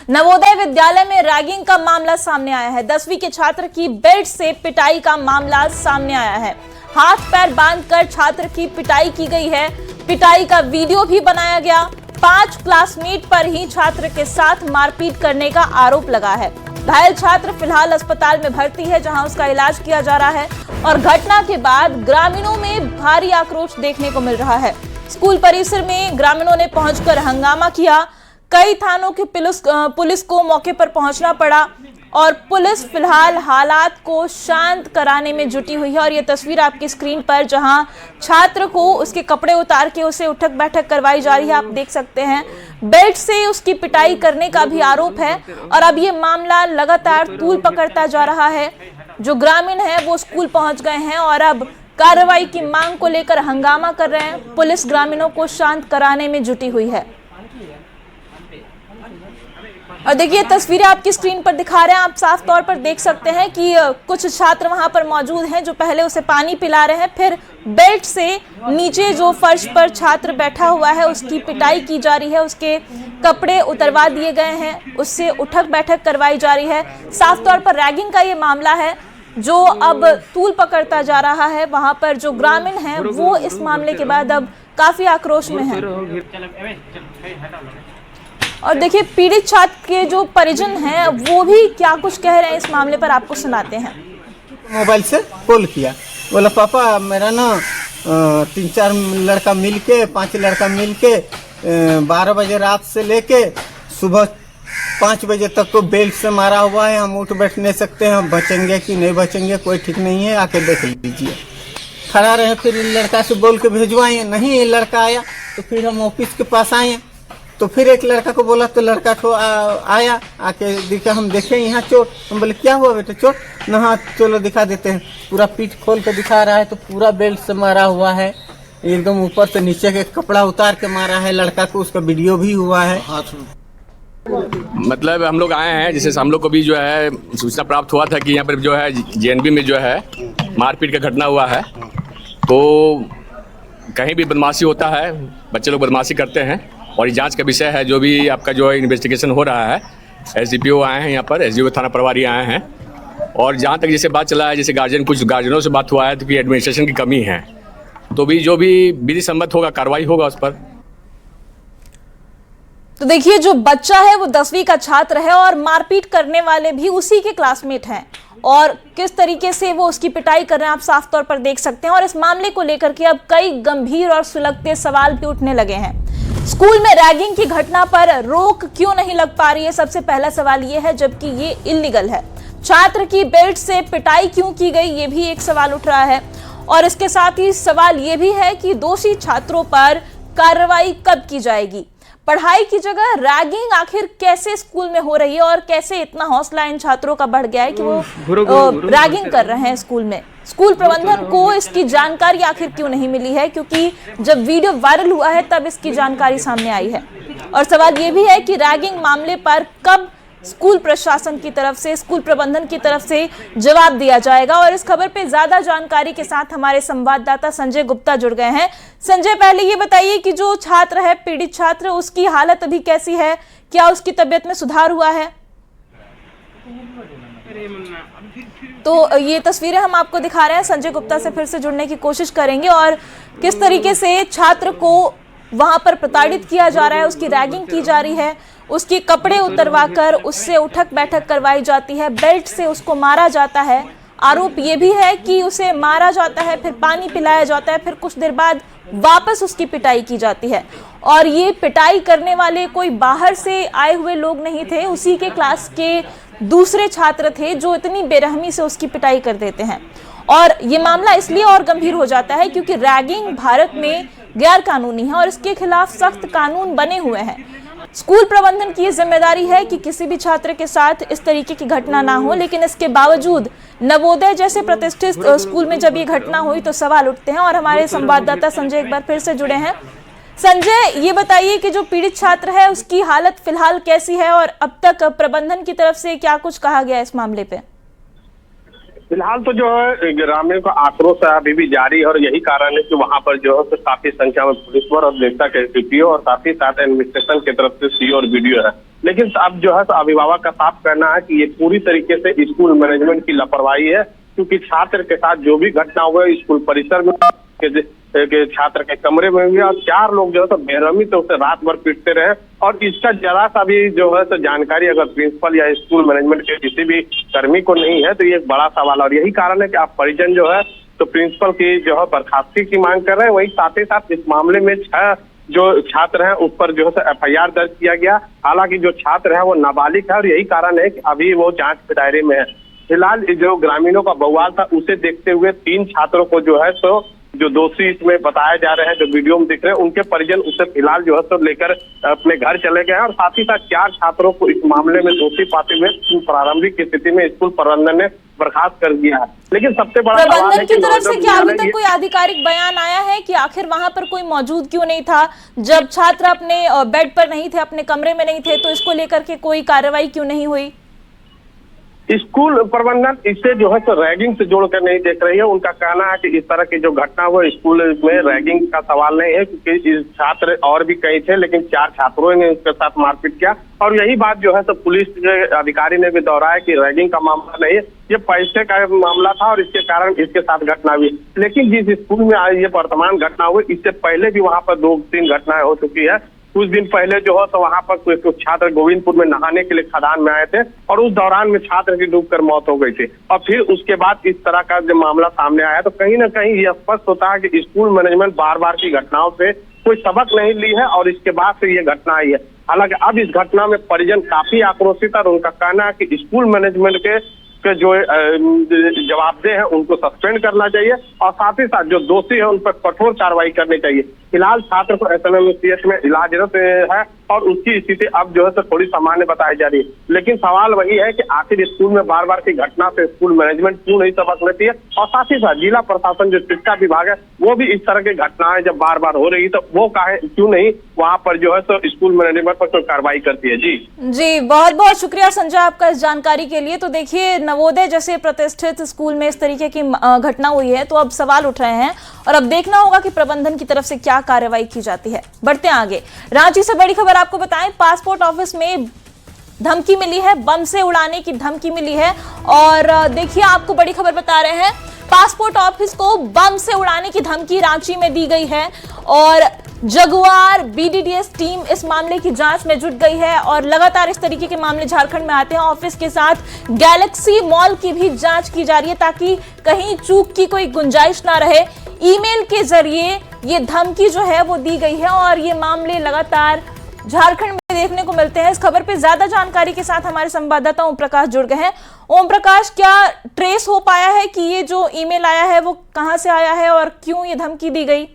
नवोदय विद्यालय में रैगिंग का मामला सामने आया है। 10वीं के छात्र की बेल्ट से पिटाई का मामला सामने आया है। हाथ पैर बांधकर छात्र की पिटाई की गई है। पिटाई का वीडियो भी बनाया गया। 5 क्लासमेट पर ही छात्र के साथ मारपीट करने का आरोप लगा है। घायल छात्र फिलहाल अस्पताल में भर्ती है, जहां उसका इलाज किया जा रहा है। और घटना के बाद ग्रामीणों में भारी आक्रोश देखने को मिल रहा है। स्कूल परिसर में ग्रामीणों ने पहुंचकर हंगामा किया। कई थानों की पुलिस को मौके पर पहुंचना पड़ा और पुलिस फिलहाल हालात को शांत कराने में जुटी हुई है। और ये तस्वीर आपकी स्क्रीन पर, जहां छात्र को उसके कपड़े उतार के उसे उठक बैठक करवाई जा रही है, आप देख सकते हैं। बेल्ट से उसकी पिटाई करने का भी आरोप है और अब ये मामला लगातार तूल पकड़ता जा रहा है। जो ग्रामीण है वो स्कूल पहुंच गए हैं और अब कार्रवाई की मांग को लेकर हंगामा कर रहे हैं। पुलिस ग्रामीणों को शांत कराने में जुटी हुई है। और देखिए तस्वीरें आपकी स्क्रीन पर दिखा रहे हैं, आप साफ तौर पर देख सकते हैं कि कुछ छात्र वहां पर मौजूद हैं जो पहले उसे पानी पिला रहे हैं, फिर बेल्ट से नीचे जो फर्श पर छात्र बैठा हुआ है उसकी पिटाई की जा रही है। उसके कपड़े उतरवा दिए गए हैं, उससे उठक बैठक करवाई जा रही है। साफ तौर पर रैगिंग का ये मामला है जो अब तूल पकड़ता जा रहा है। वहां पर जो ग्रामीण हैं वो इस मामले के बाद अब काफी आक्रोश में हैं। और देखिए पीड़ित छात्र के जो परिजन हैं वो भी क्या कुछ कह रहे हैं इस मामले पर, आपको सुनाते हैं। मोबाइल से कॉल किया, बोला पापा मेरा ना 3-4 लड़का मिलके 5 लड़का मिलके 12 बजे रात से लेके सुबह 5 बजे तक को बेल्ट से मारा हुआ है। हम उठ बैठ नहीं सकते हैं, हम बचेंगे कि नहीं बचेंगे कोई ठीक नहीं है, आके देख लीजिए। खड़ा रहे, फिर लड़का से बोल के भिजवाए, नहीं ये लड़का आया तो फिर हम ऑफिस के पास आए, तो फिर एक लड़का को बोला तो लड़का को आया, आके दिखा, हम देखे यहाँ चोट। हम बोले क्या हुआ बेटा, चोट ना, हाँ चलो दिखा देते हैं। पूरा पीठ खोल के दिखा रहा है तो पूरा बेल्ट से मारा हुआ है, एकदम ऊपर से नीचे के कपड़ा उतार के मारा है लड़का को। उसका वीडियो भी हुआ है। मतलब हम लोग आए हैं, जैसे हम लोग को भी जो है सूचना प्राप्त हुआ था कि यहाँ पर जो है जेएनबी में जो है मारपीट का घटना हुआ है। तो कहीं भी बदमाशी होता है, बच्चे लोग बदमाशी करते हैं और ये जांच का विषय है। जो भी आपका जो है इन्वेस्टिगेशन हो रहा है, एसडीपीओ आए हैं यहाँ पर, एसडीओ थाना प्रभारी आए हैं। और जहाँ तक जैसे बात चला है, जैसे कुछ गार्जियनों से बात हुआ है तो कि एडमिनिस्ट्रेशन की कमी है, तो भी जो भी विधि सम्मत होगा कार्रवाई होगा उस पर। तो देखिए जो बच्चा है वो 10वीं का छात्र है और मारपीट करने वाले भी उसी के क्लासमेट हैं और किस तरीके से वो उसकी पिटाई कर रहे हैं आप साफ तौर पर देख सकते हैं। और इस मामले को लेकर के अब कई गंभीर और सुलगते सवाल भी उठने लगे हैं। स्कूल में रैगिंग की घटना पर रोक क्यों नहीं लग पा रही है, सबसे पहला सवाल ये है, जबकि ये इल्लीगल है। छात्र की बेल्ट से पिटाई क्यों की गई, ये भी एक सवाल उठ रहा है। और इसके साथ ही सवाल ये भी है कि दोषी छात्रों पर कार्रवाई कब की जाएगी। पढ़ाई की जगह रैगिंग आखिर कैसे स्कूल में हो रही है और कैसे इतना हौसला इन छात्रों का बढ़ गया है कि वो रैगिंग कर रहे हैं स्कूल में। स्कूल प्रबंधन को इसकी जानकारी आखिर क्यों नहीं मिली है, क्योंकि जब वीडियो वायरल हुआ है तब इसकी जानकारी सामने आई है। और सवाल ये भी है कि रैगिंग मामले पर कब स्कूल प्रशासन की तरफ से, स्कूल प्रबंधन की तरफ से जवाब दिया जाएगा। और इस खबर पे ज्यादा जानकारी के साथ हमारे संवाददाता संजय गुप्ता जुड़ गए हैं। संजय, पहले ये बताइए कि जो छात्र है, पीड़ित छात्र, उसकी हालत अभी कैसी है, क्या उसकी तबीयत में सुधार हुआ है? तो ये तस्वीरें हम आपको दिखा रहे हैं। संजय गुप्ता से फिर से जुड़ने की कोशिश करेंगे और किस तरीके से छात्र को वहां पर प्रताड़ित किया जा रहा है, उसकी रैगिंग की जा रही है, उसके कपड़े उतरवाकर उससे उठक बैठक करवाई जाती है, बेल्ट से उसको मारा जाता है। आरोप ये भी है कि उसे मारा जाता है, फिर पानी पिलाया जाता है, फिर कुछ देर बाद वापस उसकी पिटाई की जाती है। और ये पिटाई करने वाले कोई बाहर से आए हुए लोग नहीं थे, उसी के क्लास के दूसरे छात्र थे जो इतनी बेरहमी से उसकी पिटाई कर देते हैं। और ये मामला इसलिए और गंभीर हो जाता है क्योंकि रैगिंग भारत में गैर कानूनी है और इसके खिलाफ सख्त कानून बने हुए हैं। स्कूल प्रबंधन की जिम्मेदारी है कि किसी भी छात्र के साथ इस तरीके की घटना ना हो, लेकिन इसके बावजूद नवोदय जैसे प्रतिष्ठित स्कूल में जब ये घटना हुई तो सवाल उठते हैं। और हमारे संवाददाता संजय एक बार फिर से जुड़े हैं। संजय, ये बताइए कि जो पीड़ित छात्र है उसकी हालत फिलहाल कैसी है और अब तक प्रबंधन की तरफ से क्या कुछ कहा गया इस मामले पे? फिलहाल तो जो है ग्रामीण का आक्रोश अभी भी जारी है और यही कारण है कि वहां पर जो है तो काफी संख्या में पुलिस बल और देखता के सीपीओ और साथ ही साथ एडमिनिस्ट्रेशन की तरफ से सीओ और वीडियो है। लेकिन अब जो है तो अभिभावक का साफ कहना है कि ये पूरी तरीके से स्कूल मैनेजमेंट की लापरवाही है, क्योंकि छात्र के साथ जो भी घटना हुआ स्कूल परिसर में के छात्र के कमरे में हुई और 4 लोग जो है तो बेरहमी से उसे रात भर पीटते रहे और इसका जरा सा भी जो है तो जानकारी अगर प्रिंसिपल या स्कूल मैनेजमेंट के किसी भी कर्मी को नहीं है तो ये एक बड़ा सवाल है। और यही कारण है कि आप परिजन जो है तो प्रिंसिपल की जो है बर्खास्तगी की मांग कर रहे हैं। वही साथ ही साथ इस मामले में 6 जो छात्र हैं उस पर जो है FIR दर्ज किया गया। हालांकि जो छात्र है वो नाबालिग है और यही कारण है कि अभी वो जांच के दायरे में है। फिलहाल जो ग्रामीणों का बवाल था उसे देखते हुए 3 छात्रों को जो है तो जो दोषी इसमें बताए जा रहे हैं, जो वीडियो में दिख रहे हैं, उनके परिजन उसे फिलहाल जो है तो लेकर अपने घर चले गए हैं और साथ ही साथ 4 छात्रों को इस मामले में दोषी पाते हुए प्रारंभिक स्थिति में स्कूल प्रबंधन ने बर्खास्त कर दिया है। लेकिन सबसे बड़ा सवाल है प्रबंधन कि की तरफ से क्या अभी तक कोई आधिकारिक बयान आया है कि आखिर वहां पर कोई मौजूद क्यों नहीं था? जब छात्र अपने बेड पर नहीं थे, अपने कमरे में नहीं थे, तो इसको लेकर के कोई कार्रवाई क्यों नहीं हुई? स्कूल प्रबंधन इसे जो है तो रैगिंग से जोड़कर नहीं देख रही है। उनका कहना है कि इस तरह की जो घटना हुआ स्कूल में रैगिंग का सवाल नहीं है, क्योंकि इस छात्र और भी कई थे लेकिन 4 छात्रों ने उसके साथ मारपीट किया। और यही बात जो है तो पुलिस के अधिकारी ने भी दोहराया कि रैगिंग का मामला नहीं है, ये पैसे का मामला था और इसके कारण इसके साथ घटना हुई। लेकिन जिस स्कूल में आज ये वर्तमान घटना हुई इससे पहले भी वहां पर 2-3 घटनाएं हो चुकी है। कुछ दिन पहले जो है तो वहां पर कुछ छात्र गोविंदपुर में नहाने के लिए खदान में आए थे और उस दौरान में छात्र की डूबकर मौत हो गई थी। और फिर उसके बाद इस तरह का जब मामला सामने आया तो कहीं ना कहीं यह स्पष्ट होता है कि स्कूल मैनेजमेंट बार बार की घटनाओं से कोई सबक नहीं ली है और इसके बाद से ये घटना आई है। हालांकि अब इस घटना में परिजन काफी आक्रोशित है और उनका कहना है कि स्कूल मैनेजमेंट के जो जवाबदेह है उनको सस्पेंड करना चाहिए और साथ ही साथ जो दोषी है उन पर कठोर कार्रवाई करनी चाहिए। फिलहाल छात्र को SMMCH में इलाजरत है और उसकी स्थिति अब जो है तो थोड़ी सामान्य बताई जा रही है। लेकिन सवाल वही है कि आखिर स्कूल में बार बार की घटना से स्कूल मैनेजमेंट क्यों नहीं सबक लेती है और साथ ही साथ जिला प्रशासन जो शिक्षा विभाग है वो भी इस तरह की घटनाएं जब बार बार हो रही तो वो क्यों नहीं वहां पर जो है तो स्कूल मैनेजमेंट पर कोई कार्रवाई करती है। जी बहुत बहुत शुक्रिया संजय आपका इस जानकारी के लिए। तो देखिए नवोदय जैसे प्रतिष्ठित स्कूल में इस तरीके की घटना हुई है तो अब सवाल उठ रहे हैं और अब देखना होगा कि प्रबंधन की तरफ से क्या कार्रवाई की जाती है। बढ़ते हैं आगे। रांची से बड़ी खबर आपको बताएं, पासपोर्ट ऑफिस में धमकी मिली है, बम से उड़ाने की धमकी मिली है और देखिए आपको बड़ी खबर बता रहे हैं, पासपोर्ट ऑफिस को बम से उड़ाने की धमकी रांची में दी गई है और जगुआर BDDS टीम इस मामले की जांच में जुट गई है और लगातार इस तरीके के मामले झारखंड में आते हैं। ऑफिस के साथ गैलेक्सी मॉल की भी जांच की जा रही है ताकि कहीं चूक की कोई गुंजाइश ना रहे। ईमेल के जरिए ये धमकी जो है वो दी गई है और ये मामले लगातार झारखंड में देखने को मिलते हैं। इस खबर पे ज्यादा जानकारी के साथ हमारे संवाददाता ओम प्रकाश जुड़ गए हैं। ओम प्रकाश, क्या ट्रेस हो पाया है कि ये जो ईमेल आया है वो कहां से आया है और क्यों ये धमकी दी गई?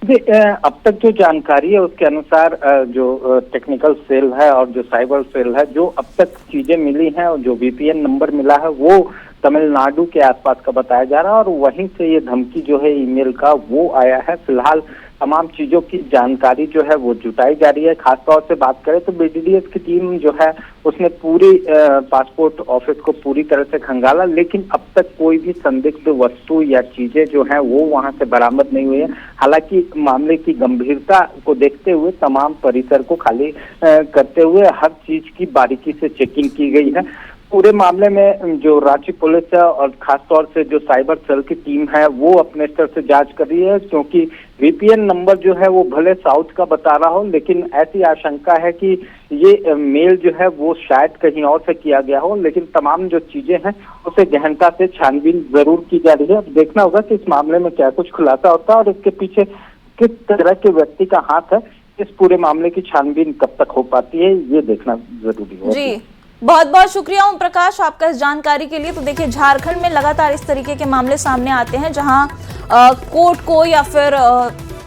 अब तक जो जानकारी है उसके अनुसार जो टेक्निकल सेल है और जो साइबर सेल है, जो अब तक चीजें मिली हैं और जो VPN नंबर मिला है वो तमिलनाडु के आसपास का बताया जा रहा है और वहीं से ये धमकी जो है ईमेल का वो आया है। फिलहाल तमाम चीजों की जानकारी जो है वो जुटाई जा रही है। खासतौर से बात करें तो BDDS की टीम जो है उसने पूरी पासपोर्ट ऑफिस को पूरी तरह से खंगाला, लेकिन अब तक कोई भी संदिग्ध वस्तु या चीजें जो हैं वो वहां से बरामद नहीं हुई है। हालांकि मामले की गंभीरता को देखते हुए तमाम परिसर को खाली करते हुए हर चीज की बारीकी से चेकिंग की गई है। पूरे मामले में जो रांची पुलिस है और खासतौर से जो साइबर सेल की टीम है वो अपने स्तर से जांच कर रही है, क्योंकि VPN नंबर जो है वो भले साउथ का बता रहा हो लेकिन ऐसी आशंका है कि ये मेल जो है वो शायद कहीं और से किया गया हो। लेकिन तमाम जो चीजें हैं उसे गहनता से छानबीन जरूर की जा रही है। अब देखना होगा कि इस मामले में क्या कुछ खुलासा होता है और इसके पीछे किस तरह के व्यक्ति का हाथ है। इस पूरे मामले की छानबीन कब तक हो पाती है ये देखना जरूरी है। जी बहुत बहुत शुक्रिया ओम प्रकाश आपका इस जानकारी के लिए। तो देखिए झारखंड में लगातार इस तरीके के मामले सामने आते हैं जहां कोर्ट को या फिर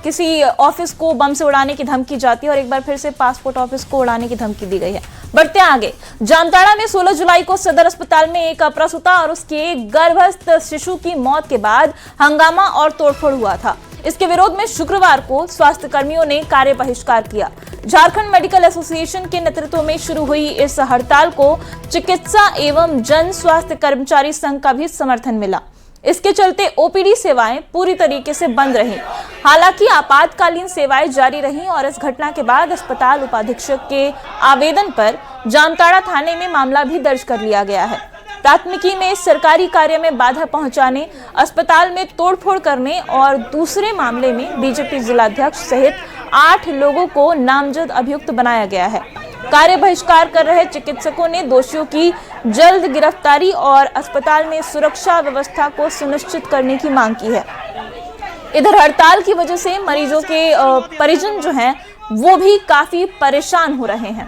किसी ऑफिस को बम से उड़ाने की धमकी जाती है और एक बार फिर से पासपोर्ट ऑफिस को उड़ाने की धमकी दी गई है। बढ़ते हैं आगे। जामताड़ा में 16 जुलाई को सदर अस्पताल में एक प्रसूता और उसके गर्भस्थ शिशु की मौत के बाद हंगामा और तोड़फोड़ हुआ था। इसके विरोध में शुक्रवार को स्वास्थ्य कर्मियों ने कार्य बहिष्कार किया। झारखंड मेडिकल एसोसिएशन के नेतृत्व में शुरू हुई इस हड़ताल को चिकित्सा एवं जन स्वास्थ्य कर्मचारी संघ का भी समर्थन मिला। इसके चलते ओपीडी सेवाएं पूरी तरीके से बंद रहीं। हालांकि आपातकालीन सेवाएं जारी रहीं और इस घटना के बाद अस्पताल उपाधीक्षक के आवेदन पर जामताड़ा थाने में मामला भी दर्ज कर लिया गया है। प्राथमिकी में सरकारी कार्य में बाधा पहुंचाने, अस्पताल में तोड़फोड़ करने और दूसरे मामले में बीजेपी जिलाध्यक्ष सहित 8 लोगों को नामजद अभियुक्त बनाया गया है। कार्य बहिष्कार कर रहे चिकित्सकों ने दोषियों की जल्द गिरफ्तारी और अस्पताल में सुरक्षा व्यवस्था को सुनिश्चित करने की मांग की है। इधर हड़ताल की वजह से मरीजों के परिजन जो हैं वो भी काफी परेशान हो रहे हैं।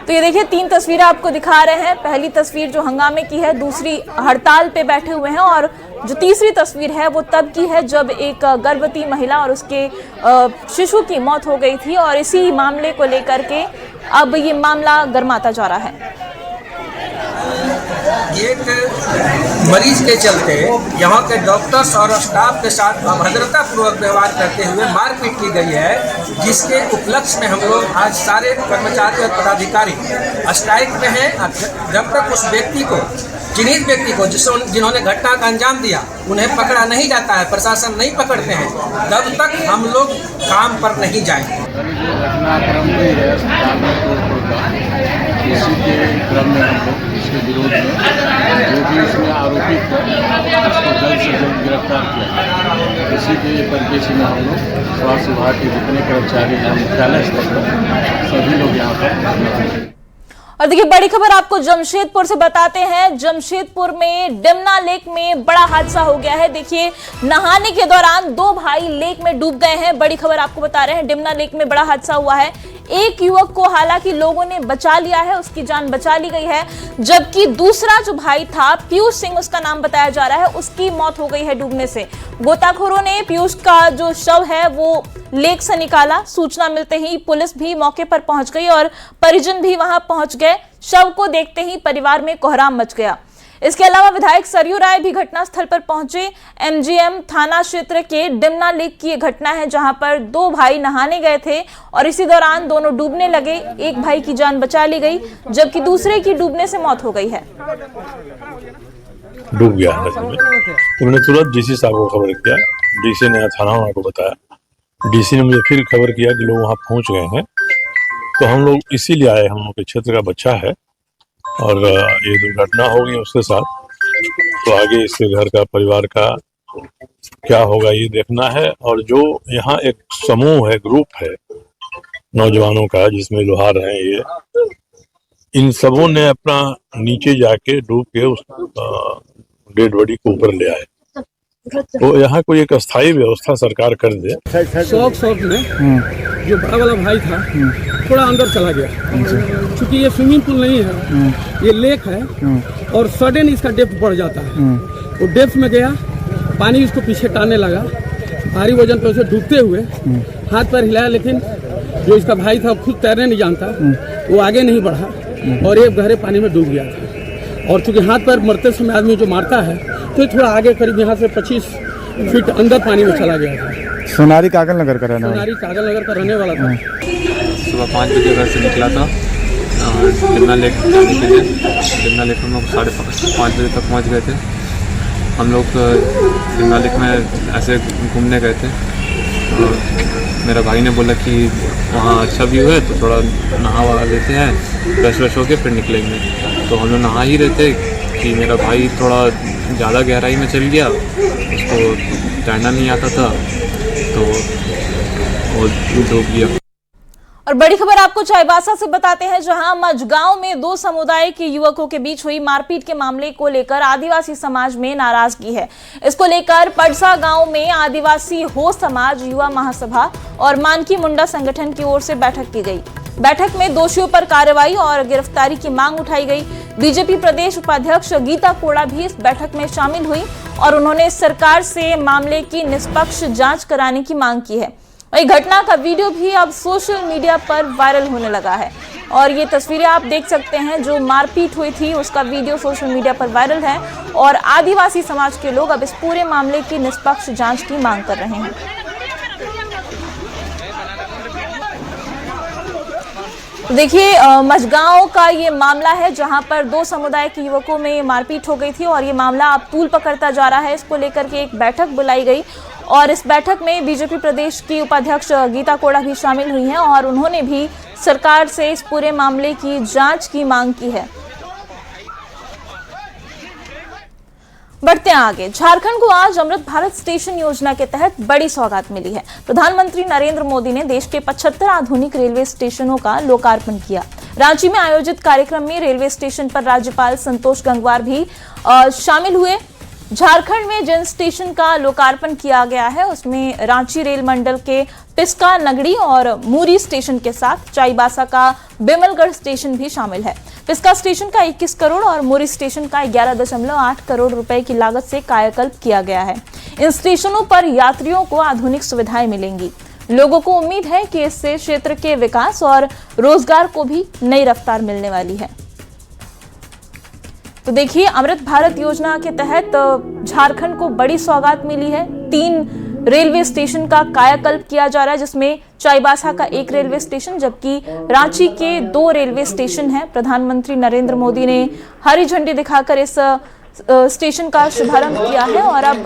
तो ये देखिए 3 तस्वीरें आपको दिखा रहे हैं। पहली तस्वीर जो हंगामे की है, दूसरी हड़ताल पे बैठे हुए हैं और जो तीसरी तस्वीर है वो तब की है जब एक गर्भवती महिला और उसके शिशु की मौत हो गई थी और इसी मामले को लेकर के अब ये मामला गरमाता जा रहा है। एक मरीज के चलते यहाँ के डॉक्टर्स और स्टाफ के साथ अभद्रतापूर्वक व्यवहार करते हुए मारपीट की गई है, जिसके उपलक्ष्य में हम लोग आज सारे कर्मचारी और पदाधिकारी स्ट्राइक में हैं। जब तक उस व्यक्ति को, चिन्हित व्यक्ति को जिन्होंने घटना का अंजाम दिया, उन्हें पकड़ा नहीं जाता है, प्रशासन नहीं पकड़ते हैं, तब तक हम लोग काम पर नहीं जाएंगे। घटनाक्रम नहीं है, इसी के क्रम में हम लोग इसके विरोध में जो भी इसमें आरोपित है उसको जल्द से जल्द गिरफ्तार किया। इसी के परिप्रेक्ष्य में हम लोग स्वास्थ्य विभाग के जितने कर्मचारी हैं मुख्यालय स्तर पर सभी लोग यहाँ पर। और देखिए बड़ी खबर आपको जमशेदपुर से बताते हैं। जमशेदपुर में डिमना लेक में बड़ा हादसा हो गया है। देखिए नहाने के दौरान 2 भाई लेक में डूब गए हैं। बड़ी खबर आपको बता रहे हैं, डिमना लेक में बड़ा हादसा हुआ है। एक युवक को हालांकि लोगों ने बचा लिया है, उसकी जान बचा ली गई है, जबकि दूसरा जो भाई था, पीयूष सिंह उसका नाम बताया जा रहा है, उसकी मौत हो गई है डूबने से। गोताखोरों ने पीयूष का जो शव है वो लेक से निकाला। सूचना मिलते ही पुलिस भी मौके पर पहुंच गई और परिजन भी वहां पहुंच गए। शव को देखते ही परिवार में कोहराम मच गया। इसके अलावा विधायक सरयू राय भी घटनास्थल पर पहुंचे। एमजीएम थाना क्षेत्र के डिमना लेक की यह घटना है जहां पर 2 भाई नहाने गए थे और इसी दौरान दोनों डूबने लगे। एक भाई की जान बचा ली गई जबकि दूसरे की डूबने से मौत हो गई है। डूब गया नदी में, तो मैंने तुरंत डीसी साहब को खबर किया। डीसी ने थाना को बताया। डीसी ने मुझे फिर खबर किया कि लोग वहाँ पहुँच गए हैं, तो हम लोग इसीलिए आए। हम लोग के क्षेत्र का बच्चा है और ये दुर्घटना हो गई उसके साथ, तो आगे इसके घर का, परिवार का क्या होगा ये देखना है। और जो यहाँ एक समूह है, ग्रुप है नौजवानों का जिसमें लोहार हैं, ये इन सबों ने अपना नीचे जाके डूब के उस डेड बॉडी को ऊपर ले आए। तो यहाँ कोई एक अस्थायी व्यवस्था सरकार कर दे। शौक में जो बड़ा वाला भाई था थोड़ा अंदर चला गया, क्योंकि ये स्विमिंग पूल नहीं है, ये लेक है और सडन इसका डेप्थ बढ़ जाता है। वो डेप्थ में गया, पानी उसको पीछे टानने लगा, भारी वजन पे उसे डूबते हुए हाथ पैर हिलाया, लेकिन जो इसका भाई था खुद तैरने नहीं जानता, वो आगे नहीं बढ़ा और एक गहरे पानी में डूब गया था। और चूंकि हाथ पैर मरते समय आदमी जो मारता है तो थोड़ा आगे करीब यहाँ से 25 फीट अंदर पानी में चला गया था। सोनारी कागल नगर का रहने वाला था। सुबह 5 बजे घर से निकला था डिमना लेक जाने के लिए। डिमना लेक हम लोग 5:30 बजे तक पहुँच गए थे। हम लोग डिमना लेक में ऐसे घूमने गए थे। मेरा भाई ने बोला कि वहाँ अच्छा व्यू है तो थोड़ा नहा वहा लेते हैं, फ्रेश होके फिर निकलेंगे। तो हम लोग नहा ही रहे थे कि मेरा भाई थोड़ा ज़्यादा गहराई में चल गया, उसको तैरना नहीं आता था तो वो डूब गया। और बड़ी खबर आपको चाईबासा से बताते हैं, जहां मझगांव में 2 समुदाय के युवकों के बीच हुई मारपीट के मामले को लेकर आदिवासी समाज में नाराजगी है। इसको लेकर पड़सा गांव में आदिवासी हो समाज, युवा महासभा और मानकी मुंडा संगठन की ओर से बैठक की गई। बैठक में दोषियों पर कार्रवाई और गिरफ्तारी की मांग उठाई गई। बीजेपी प्रदेश उपाध्यक्ष गीता कोड़ा भी इस बैठक में शामिल हुई और उन्होंने सरकार से मामले की निष्पक्ष जांच कराने की मांग की है। वही घटना का वीडियो भी अब सोशल मीडिया पर वायरल होने लगा है और ये तस्वीरें आप देख सकते हैं। जो मारपीट हुई थी उसका वीडियो सोशल मीडिया पर वायरल है और आदिवासी समाज के लोग अब इस पूरे मामले की निष्पक्ष जांच की मांग कर रहे हैं। देखिए मझगांव का ये मामला है जहां पर दो समुदाय के युवकों में मारपीट हो गई थी और ये मामला अब तूल पकड़ता जा रहा है। इसको लेकर के एक बैठक बुलाई गई और इस बैठक में बीजेपी प्रदेश की उपाध्यक्ष गीता कोड़ा भी शामिल हुई हैं और उन्होंने भी सरकार से इस पूरे मामले की जांच की मांग की है। बढ़ते हैं आगे। झारखंड को आज अमृत भारत स्टेशन योजना के तहत बड़ी सौगात मिली है। प्रधानमंत्री नरेंद्र मोदी ने देश के 75 आधुनिक रेलवे स्टेशनों का लोकार्पण किया। रांची में आयोजित कार्यक्रम में रेलवे स्टेशन पर राज्यपाल संतोष गंगवार भी शामिल हुए। झारखंड में जिन स्टेशन का लोकार्पण किया गया है उसमें रांची रेल मंडल के पिस्का नगड़ी और मूरी स्टेशन के साथ चाईबासा का बिमलगढ़ स्टेशन भी शामिल है। पिस्का स्टेशन का 21 करोड़ और मूरी स्टेशन का 11.8 करोड़ रुपए की लागत से कायाकल्प किया गया है। इन स्टेशनों पर यात्रियों को आधुनिक सुविधाएं मिलेंगी। लोगों को उम्मीद है कि इससे क्षेत्र के विकास और रोजगार को भी नई रफ्तार मिलने वाली है। तो देखिए अमृत भारत योजना के तहत झारखंड को बड़ी सौगात मिली है। 3 रेलवे स्टेशन का कायाकल्प किया जा रहा है जिसमें चाईबासा का 1 रेलवे स्टेशन जबकि रांची के 2 रेलवे स्टेशन हैं। प्रधानमंत्री नरेंद्र मोदी ने हरी झंडी दिखाकर इस स्टेशन का शुभारंभ किया है और अब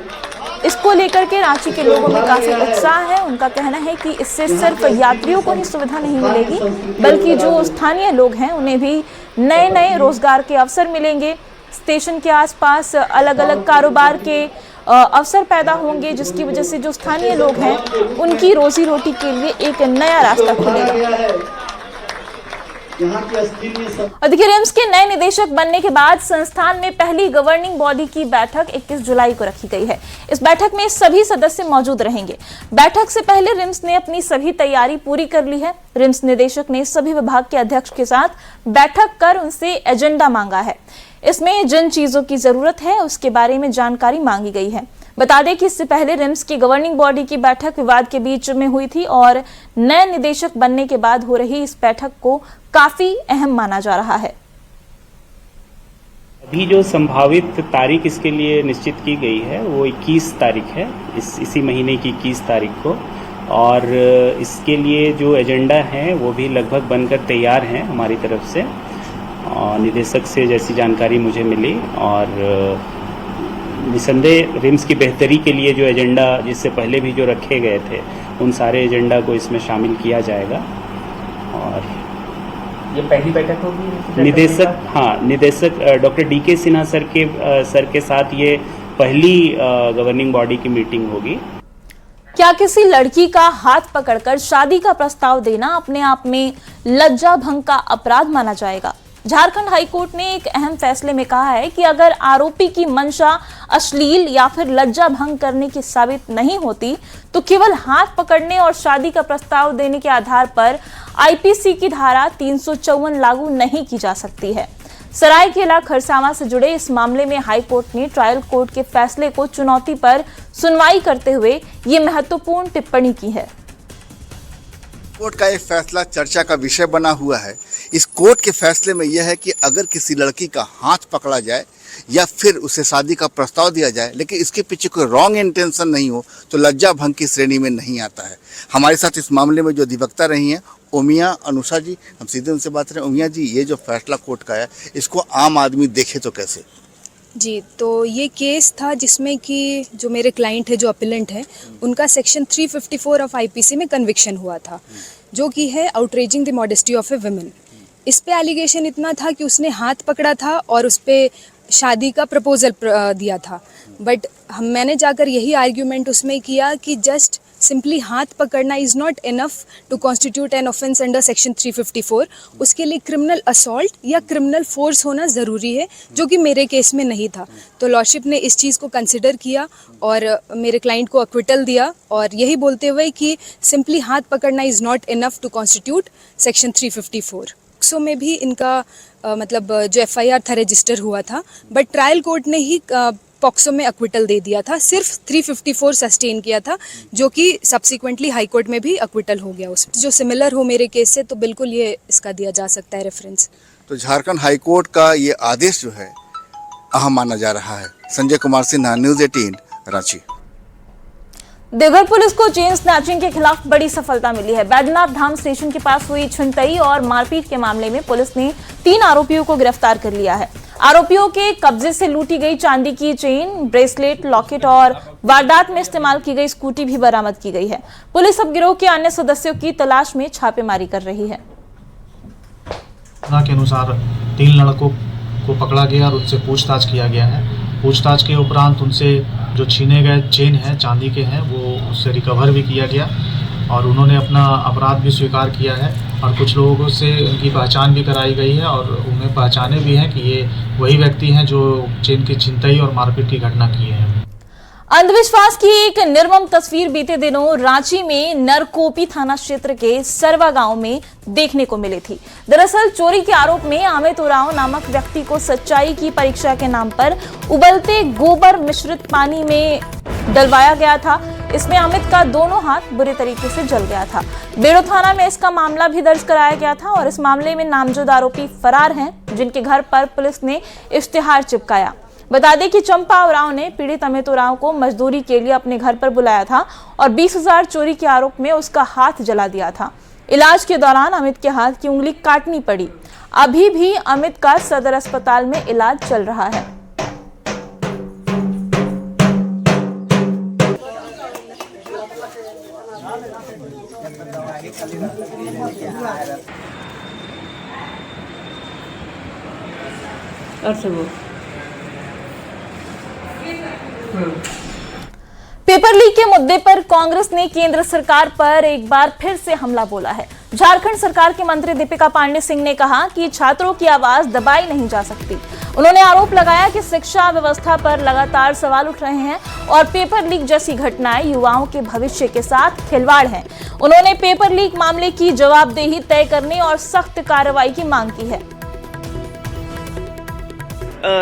इसको लेकर के रांची के लोगों में काफी उत्साह है। उनका कहना है कि इससे सिर्फ यात्रियों को ही सुविधा नहीं मिलेगी बल्कि जो स्थानीय लोग हैं उन्हें भी नए नए रोजगार के अवसर मिलेंगे। स्टेशन के आसपास अलग अलग कारोबार के अवसर पैदा होंगे जिसकी वजह से जो स्थानीय लोग हैं उनकी रोजी रोटी के लिए एक नया रास्ता खुलेगा। और देखिए रिम्स के नए निदेशक बनने के बाद संस्थान में पहली गवर्निंग बॉडी की बैठक 21 जुलाई को रखी गई है। इस बैठक में सभी सदस्य मौजूद रहेंगे। बैठक से पहले रिम्स ने अपनी सभी तैयारी पूरी कर ली है। रिम्स निदेशक ने सभी विभाग के अध्यक्ष के साथ बैठक कर उनसे एजेंडा मांगा है। इसमें जिन चीजों की जरूरत है उसके बारे में जानकारी मांगी गई है। बता दें कि इससे पहले रिम्स की गवर्निंग बॉडी की बैठक विवाद के बीच में हुई थी और नए निदेशक बनने के बाद हो रही इस बैठक को काफी अहम माना जा रहा है। अभी जो संभावित तारीख इसके लिए निश्चित की गई है वो 21 तारीख है, इसी महीने की 21 तारीख को। और इसके लिए जो एजेंडा है वो भी लगभग बनकर तैयार हैं हमारी तरफ से। निदेशक से जैसी जानकारी मुझे मिली और निसंदेह रिम्स की बेहतरी के लिए जो एजेंडा जिससे पहले भी जो रखे गए थे उन सारे एजेंडा को इसमें शामिल किया जाएगा। और ये पहली बैठक होगी निदेशक डॉक्टर DK सिन्हा सर के साथ ये पहली गवर्निंग बॉडी की मीटिंग होगी। क्या किसी लड़की का हाथ पकड़कर शादी का प्रस्ताव देना अपने आप में लज्जा भंग का अपराध माना जाएगा? झारखंड हाईकोर्ट ने एक अहम फैसले में कहा है कि अगर आरोपी की मंशा अश्लील या फिर लज्जा भंग करने की साबित नहीं होती तो केवल हाथ पकड़ने और शादी का प्रस्ताव देने के आधार पर IPC की धारा 354 लागू नहीं की जा सकती है। सरायकेला खरसावां से जुड़े इस मामले में हाईकोर्ट ने ट्रायल कोर्ट के फैसले को चुनौती पर सुनवाई करते हुए ये महत्वपूर्ण टिप्पणी की है। कोर्ट का एक फैसला चर्चा का विषय बना हुआ है। इस कोर्ट के फैसले में यह है कि अगर किसी लड़की का हाथ पकड़ा जाए या फिर उसे शादी का प्रस्ताव दिया जाए लेकिन इसके पीछे कोई रॉन्ग इंटेंशन नहीं हो तो लज्जा भंग की श्रेणी में नहीं आता है। हमारे साथ इस मामले में जो अधिवक्ता रही हैं ओमिया अनुषा जी, हम सीधे उनसे बात करें। ओमिया जी, ये जो फैसला कोर्ट का है इसको आम आदमी देखे तो कैसे? जी, तो ये केस था जिसमें कि जो मेरे क्लाइंट है, जो अपिलेंट है, उनका सेक्शन 354 ऑफ IPC में कन्विक्शन हुआ था जो कि है outraging the modesty of A women. इस पे एलिगेशन इतना था कि उसने हाथ पकड़ा था और उस पे शादी का प्रपोजल दिया था। बट मैंने जाकर यही आर्ग्यूमेंट उसमें किया कि जस्ट सिंपली हाथ पकड़ना is not enough to constitute an offense under section 354। उसके लिए क्रिमिनल असॉल्ट या क्रिमिनल फोर्स होना ज़रूरी है जो कि मेरे केस में नहीं था। तो लॉर्डशिप ने इस चीज़ को कंसिडर किया और मेरे क्लाइंट को एक्विटल दिया और यही बोलते हुए कि सिंपली हाथ पकड़ना is not enough to constitute section 354। So में भी इनका मतलब जो FIR था रजिस्टर हुआ था, बट ट्रायल कोर्ट ने ही पॉक्सो में एक्विटल दे दिया था, सिर्फ 354 सस्टेन किया था, जो कि सब्सिक्वेंटली हाई कोर्ट में भी एक्विटल हो गया उसमें। जो सिमिलर हो मेरे केस से तो बिल्कुल ये इसका दिया जा सकता है रेफरेंस। तो झारखंड हाई कोर्ट का ये आदेश जो है अहम माना जा रहा है। संजय कुमार सिन्हा, न्यूज़ 18, रांची। देवघर पुलिस को चेन स्नैचिंग के खिलाफ बड़ी सफलता मिली है। बैद्यनाथ धाम स्टेशन के पास हुई छिनतई और मारपीट के मामले में पुलिस ने 3 आरोपियों को गिरफ्तार कर लिया है। आरोपियों के कब्जे से लूटी गई चांदी की चेन, ब्रेसलेट, लॉकेट और वारदात में इस्तेमाल की गई स्कूटी भी बरामद की गई है। पुलिस अब गिरोह के अन्य सदस्यों की तलाश में छापेमारी कर रही है। के अनुसार 3 लड़कों को पकड़ा गया और उनसे पूछताछ किया गया है। पूछताछ के उपरांत उनसे जो छीने गए चेन है चांदी के हैं वो उससे रिकवर भी किया गया और उन्होंने अपना अपराध भी स्वीकार किया है और कुछ लोगों से उनकी पहचान भी कराई गई है और उन्हें पहचाने भी हैं कि ये वही व्यक्ति हैं जो चेन की छिनतई और मारपीट की घटना की है। अंधविश्वास की एक निर्मम तस्वीर बीते दिनों रांची में नरकोपी थाना क्षेत्र के सरवा गांव में देखने को मिली थी। दरअसल चोरी के आरोप में अमित उरांव नामक व्यक्ति को सच्चाई की परीक्षा के नाम पर उबलते गोबर मिश्रित पानी में डलवाया गया था। इसमें अमित का दोनों हाथ बुरे तरीके से जल गया था। बेड़ो थाना में इसका मामला भी दर्ज कराया गया था और इस मामले में नामजद आरोपी फरार हैं, जिनके घर पर पुलिस ने इश्तिहार चिपकाया। बता दें कि चंपा उरांव ने पीड़ित अमित उरांव को मजदूरी के लिए अपने घर पर बुलाया था और 20,000 चोरी के आरोप में उसका हाथ जला दिया था। इलाज के दौरान अमित के हाथ की उंगली काटनी पड़ी। अभी भी अमित का सदर अस्पताल में इलाज चल रहा है। पेपर लीक के मुद्दे पर कांग्रेस ने केंद्र सरकार पर एक बार फिर से हमला बोला है। झारखंड सरकार के मंत्री दीपिका पांडे सिंह ने कहा कि छात्रों की आवाज दबाई नहीं जा सकती। उन्होंने आरोप लगाया कि शिक्षा व्यवस्था पर लगातार सवाल उठ रहे हैं और पेपर लीक जैसी घटनाएं युवाओं के भविष्य के साथ खिलवाड़ हैं। उन्होंने पेपर लीक मामले की जवाबदेही तय करने और सख्त कार्रवाई की मांग की है।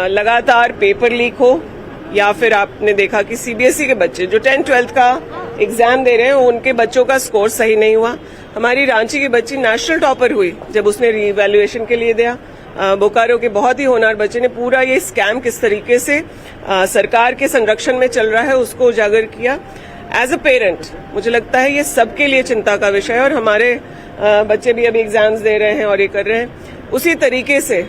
लगातार पेपर लीक हो या फिर आपने देखा कि सीबीएसई के बच्चे जो 10th-12th का एग्जाम दे रहे हैं उनके बच्चों का स्कोर सही नहीं हुआ। हमारी रांची की बच्ची नेशनल टॉपर हुई जब उसने रीवैल्यूएशन के लिए दिया। बोकारो के बहुत ही होनहार बच्चे ने पूरा ये स्कैम किस तरीके से सरकार के संरक्षण में चल रहा है उसको उजागर किया। एज अ पेरेंट मुझे लगता है ये सबके लिए चिंता का विषय है और हमारे बच्चे भी अभी एग्जाम्स दे रहे हैं और ये कर रहे हैं। उसी तरीके से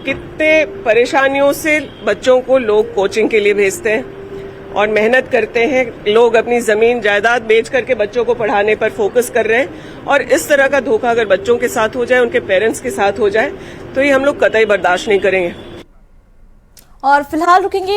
कितने परेशानियों से बच्चों को लोग कोचिंग के लिए भेजते हैं और मेहनत करते हैं। लोग अपनी जमीन जायदाद बेच करके बच्चों को पढ़ाने पर फोकस कर रहे हैं और इस तरह का धोखा अगर बच्चों के साथ हो जाए, उनके पेरेंट्स के साथ हो जाए तो ये हम लोग कतई बर्दाश्त नहीं करेंगे। और फिलहाल रुकेंगे।